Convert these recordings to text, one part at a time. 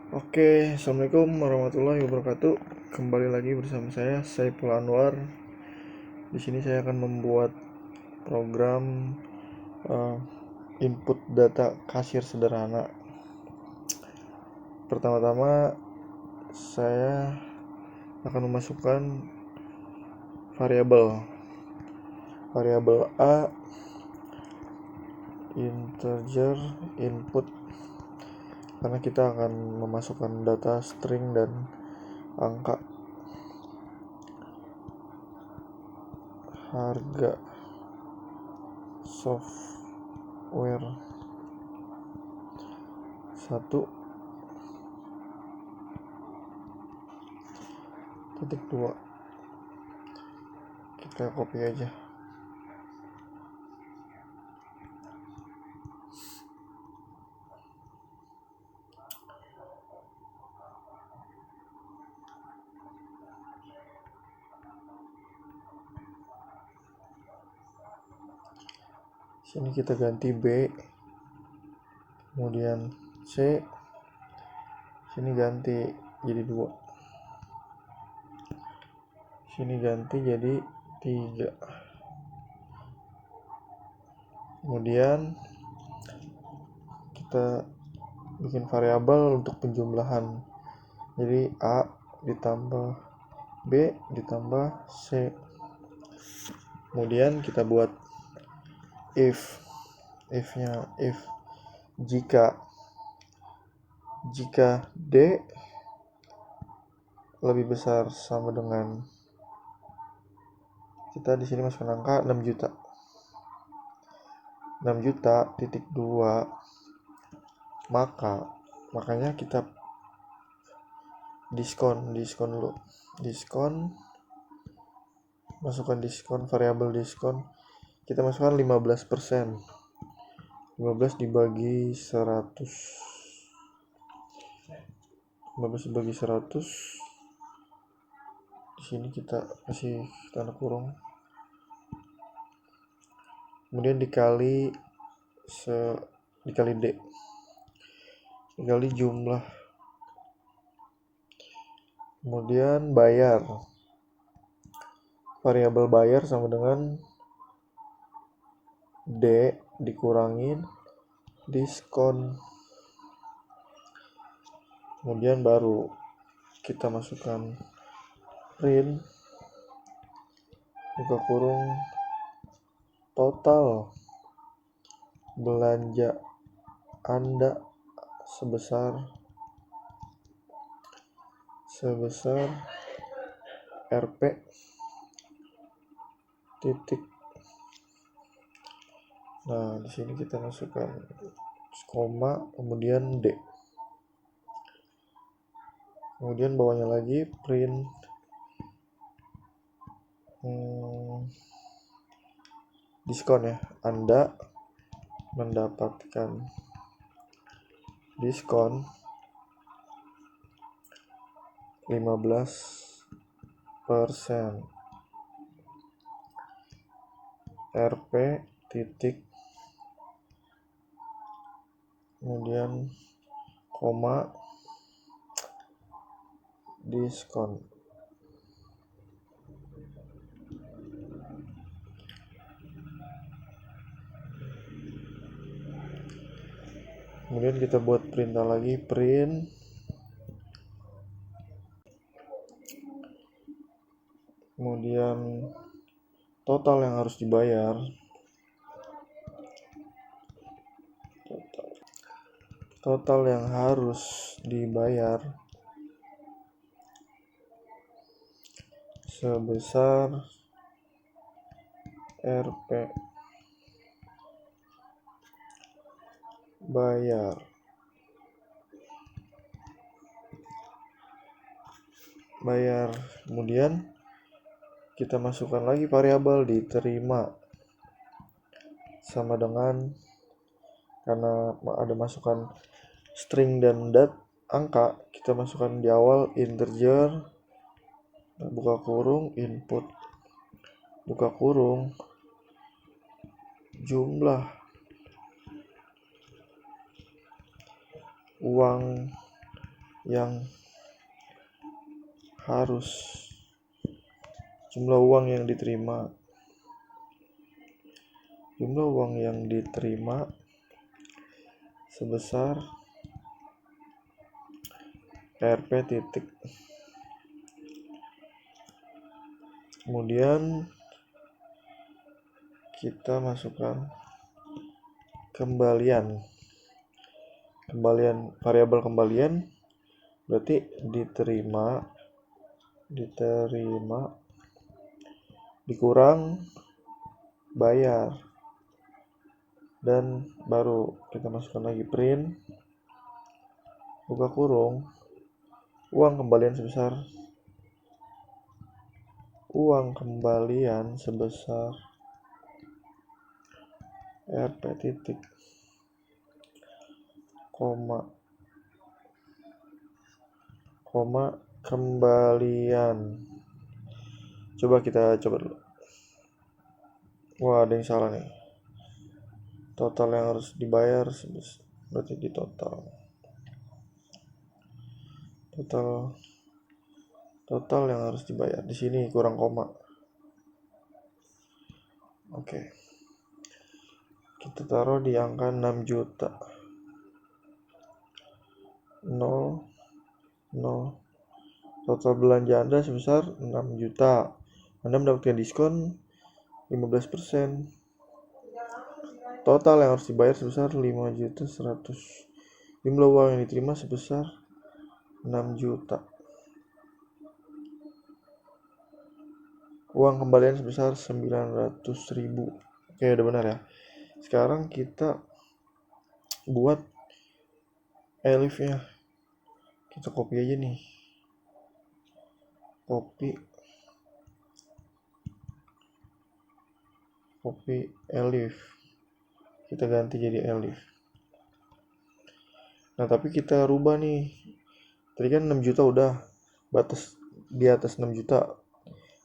Oke, assalamualaikum warahmatullahi wabarakatuh. Kembali lagi bersama saya, Saiful Anwar. Di sini saya akan membuat program eh, input data kasir sederhana. Pertama-tama, saya akan memasukkan variabel. Variabel A, integer input, karena kita akan memasukkan data string dan angka. Harga software 1.2, kita copy aja. Sini kita ganti B, kemudian C, sini ganti jadi 2, sini ganti jadi 3. Kemudian kita bikin variabel untuk penjumlahan, jadi A ditambah B ditambah C. Kemudian kita buat if jika D lebih besar sama dengan, kita di sini masukkan angka 6 juta. 6 juta titik 2, makanya kita diskon dulu. Masukkan diskon, variabel diskon. Kita masukkan 15%. 15 dibagi 100. 15 dibagi 100. Di sini kita kasih tanda kurung. Kemudian dikali D. Dikali jumlah. Kemudian bayar. Variabel bayar sama dengan D dikurangin diskon. Kemudian baru kita masukkan print buka kurung total belanja Anda sebesar Rp titik. Nah, di sini kita masukkan koma, kemudian D. Kemudian bawahnya lagi print diskon ya. Anda mendapatkan diskon 15% Rp titik, kemudian koma diskon. Kemudian kita buat perintah lagi, print kemudian total yang harus dibayar. Total yang harus dibayar sebesar Rp bayar. Kemudian kita masukkan lagi variabel diterima sama dengan, karena ada masukan string dan angka, kita masukkan di awal integer buka kurung input buka kurung jumlah yang harus, jumlah uang yang diterima sebesar Rp titik. Kemudian kita masukkan variabel kembalian, berarti diterima dikurang bayar, dan baru kita masukkan lagi print buka kurung uang kembalian sebesar Rp titik, koma kembalian. Kita coba dulu. Wah, ada yang salah nih. Total yang harus dibayar berarti di total yang harus dibayar. Di sini kurang koma. Oke. Kita taruh di angka 6 juta. 0. Total belanja Anda sebesar 6 juta. Anda mendapatkan diskon 15%. Total yang harus dibayar sebesar 5.100.000. Jumlah uang yang diterima sebesar 6 juta. Uang kembalian sebesar 900.000. Oke, udah benar ya. Sekarang kita buat elifnya. Kita copy aja nih. Copy elif. Kita ganti jadi elif. Nah, tapi kita rubah nih. Tadi kan 6 juta udah batas di atas 6 juta.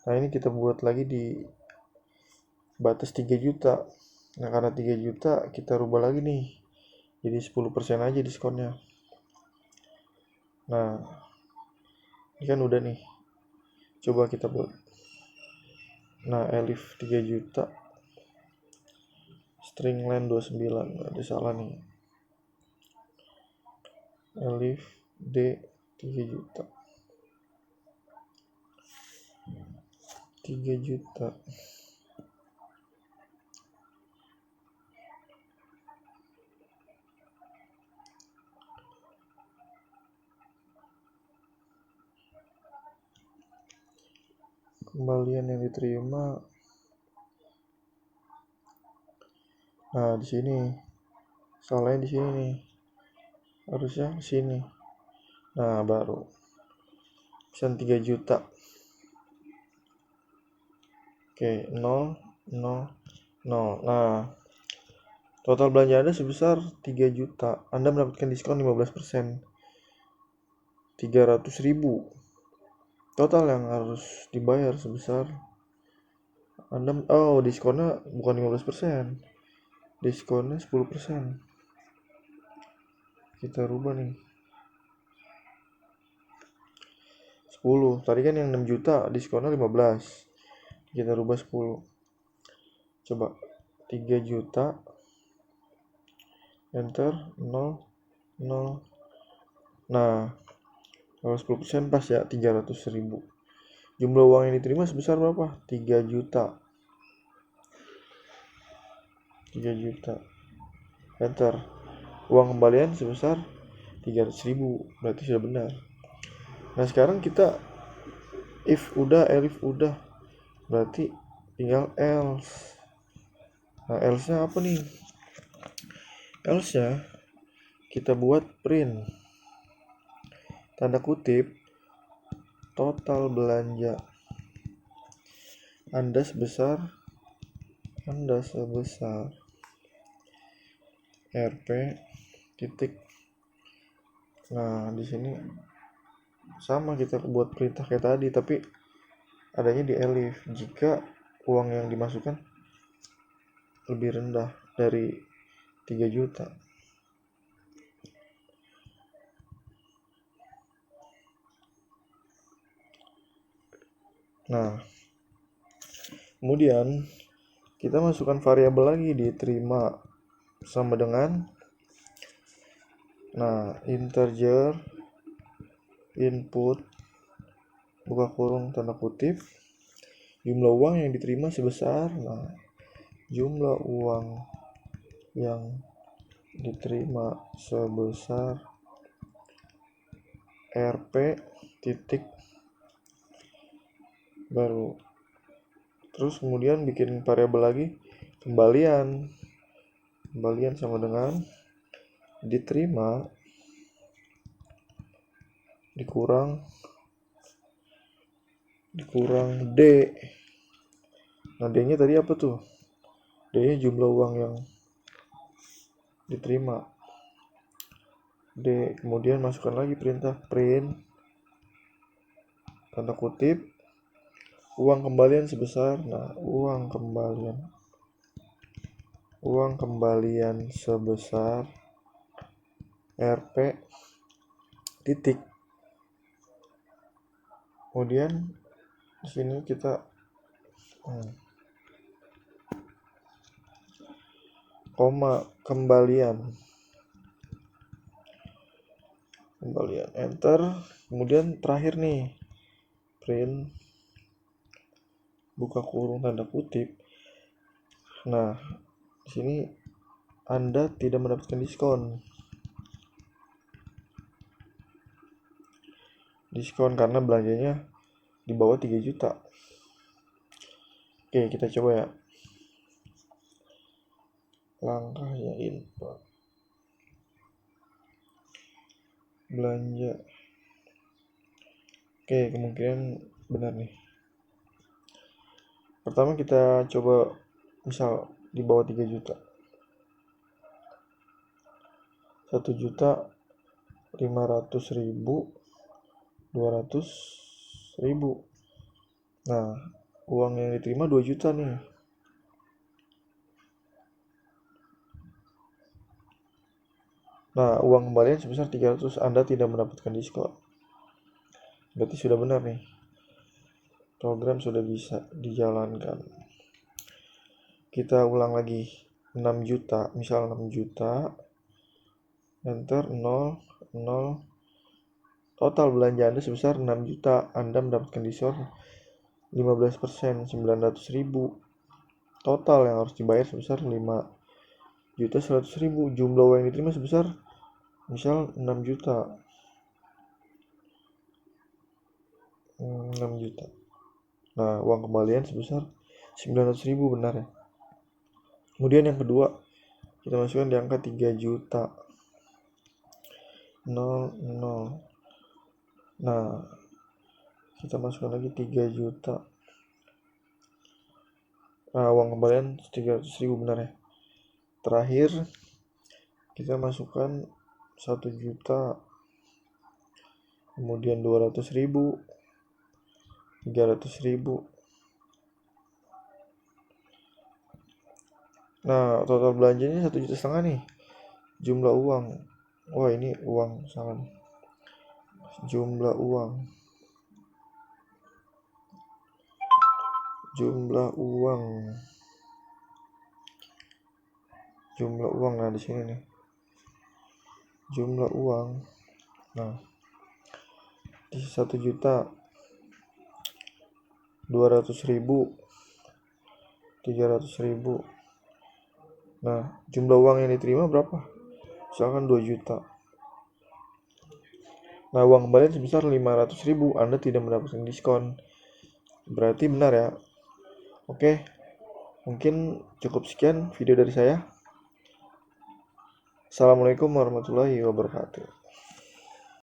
Nah, ini kita buat lagi di batas 3 juta. Nah, karena 3 juta kita rubah lagi nih. Jadi 10% aja diskonnya. Nah, ini kan udah nih. Coba kita buat. Nah, elif 3 juta. String len 29. Ada salah nih. Elif D 3 juta. 3 juta. Kembalian yang diterima. Nah, di sini. Salahnya di sini nih. Harusnya di sini. Nah, baru. Pesan 3 juta. Oke, 0. Nah, total belanja Anda sebesar 3 juta. Anda mendapatkan diskon 15%. 300.000. Total yang harus dibayar sebesar diskonnya bukan 15%. Diskonnya 10%. Kita rubah nih. 10. Tadi kan yang 6 juta diskonnya 15. Kita rubah 10. Coba 3 juta. Enter 0. Nah, kalau 10% pas ya 300.000. Jumlah uang yang diterima sebesar berapa? 3 juta. Enter. Uang kembalian sebesar 300.000. Berarti sudah benar. Nah, sekarang kita if udah, elif udah. Berarti tinggal else. Nah, else-nya apa nih? Else-nya kita buat print. Tanda kutip total belanja Anda sebesar Rp titik. Nah, di sini sama kita buat perintah kayak tadi, tapi adanya di elif jika uang yang dimasukkan lebih rendah dari 3 juta. Nah, kemudian kita masukkan variabel lagi, diterima sama dengan integer input buka kurung tanda kutip jumlah uang yang diterima sebesar jumlah uang yang diterima sebesar Rp titik baru. Terus kemudian bikin variabel lagi, kembalian sama dengan diterima dikurang D. Nah, D-nya tadi apa tuh? D-nya jumlah uang yang diterima. D. Kemudian masukkan lagi perintah print tanda kutip uang kembalian sebesar uang kembalian sebesar Rp titik. Kemudian di sini kita koma kembalian enter. Kemudian terakhir nih print buka kurung tanda kutip. Nah, di sini Anda tidak mendapatkan diskon karena belanjanya di bawah 3 juta. Oke, kita coba ya. Langkahnya input belanja. Oke, kemungkinan benar nih. Pertama kita coba misal di bawah 3 juta. 1.500.200.000. Nah, uang yang diterima 2 juta nih. Nah, uang kembalian sebesar 300, Anda tidak mendapatkan diskon. Berarti sudah benar nih. Program sudah bisa dijalankan. Kita ulang lagi. 6 juta, misal 6 juta. Enter 0. Total belanja Anda sebesar 6 juta. Anda mendapatkan diskon 15%, 900.000. Total yang harus dibayar sebesar 5.100.000. Jumlah uang yang diterima sebesar misal 6 juta. 6 juta. Nah, uang kembalian sebesar 900.000 benar ya. Kemudian yang kedua, kita masukkan di angka 3 juta. 0. Nah, kita masukkan lagi 3 juta. Nah, uang kembalian 300.000 benar ya. Terakhir, kita masukkan 1 juta. Kemudian 200.000. 300.000. Nah, total belanjanya 1,5 juta nih. Jumlah uang. Wah, ini uang salah nih. Jumlah uang. Nah, di sini nih. Jumlah uang. Nah, di 1.200.000. 300.000. Nah, jumlah uang yang diterima berapa? Misalkan 2 juta. Nah, uang kembalian sebesar 500.000. Anda tidak mendapatkan diskon. Berarti benar ya. Oke, mungkin cukup sekian video dari saya. Assalamualaikum warahmatullahi wabarakatuh.